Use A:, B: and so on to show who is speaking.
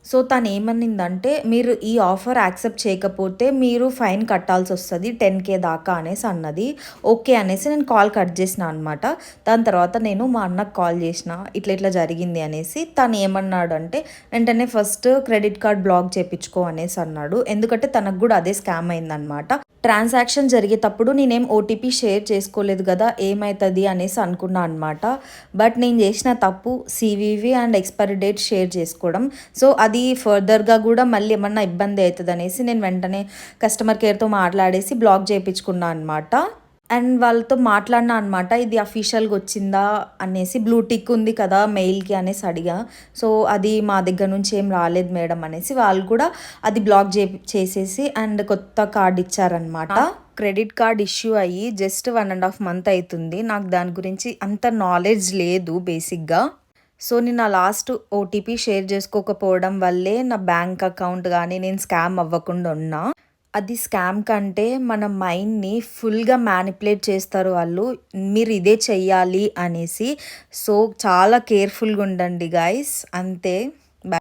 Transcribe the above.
A: So తనేమనిందంటే, "మీరు ఈ offer accept చేయకపోతే మీరు ఫైన్ కట్టాల్సొస్తది 10,000 దాకా" అనేసి అన్నది. ఓకే అనేసి నేను కాల్ కట్ చేసినా అనమాట. దాని తర్వాత నేను మా అన్నకి కాల్ చేసిన, ఇట్లా ఇట్లా జరిగింది అనేసి. తను ఏమన్నాడంటే, వెంటనే ఫస్ట్ క్రెడిట్ కార్డ్ బ్లాక్ చేపించుకో అనేసి అన్నాడు. ఎందుకంటే తనకు కూడా అదే స్కామ్ అయిందనమాట. ట్రాన్సాక్షన్ జరిగేటప్పుడు నేనేం ఓటీపీ షేర్ చేసుకోలేదు కదా, ఏమవుతుంది అనేసి అనుకున్నా అనమాట. బట్ నేను చేసిన తప్పు CVV and expiry date share చేసుకోవడం. సో అది ఫర్దర్గా కూడా మళ్ళీ ఏమన్నా ఇబ్బంది అవుతుంది అనేసి నేను వెంటనే కస్టమర్ కేర్తో మాట్లాడేసి బ్లాక్ చేయించుకున్నా అనమాట. అండ్ వాళ్ళతో మాట్లాడినా అనమాట. ఇది అఫీషియల్‌గా వచ్చిందా అనేసి. బ్లూ టిక్ ఉంది కదా మెయిల్‌కి అనేసి అడిగా. సో అది మా దగ్గర నుంచి ఏం రాలేదు మేడం అనేసి. వాళ్ళు కూడా అది బ్లాక్ చేసేసి అండ్ కొత్త కార్డ్ ఇచ్చారనమాట. క్రెడిట్ కార్డ్ ఇష్యూ అయ్యి జస్ట్ 1.5 మంత్ అవుతుంది. నాకు దాని గురించి అంత నాలెడ్జ్ లేదు బేసిక్‌గా. సో నేను ఆ లాస్ట్ ఓటీపీ షేర్ చేసుకోకపోవడం వల్లే నా బ్యాంక్ అకౌంట్ గానీ నేను స్కామ్ అవ్వకుండా ఉన్నా. అది స్కామ్ కంటే మన మైండ్‌ని ఫుల్‌గా మ్యానిపులేట్ చేస్తారు వాళ్ళు. మీరు ఇదే చెయ్యాలి అనేసి. సో చాలా కేర్‌ఫుల్‌గా ఉండండి గైస్. అంతే.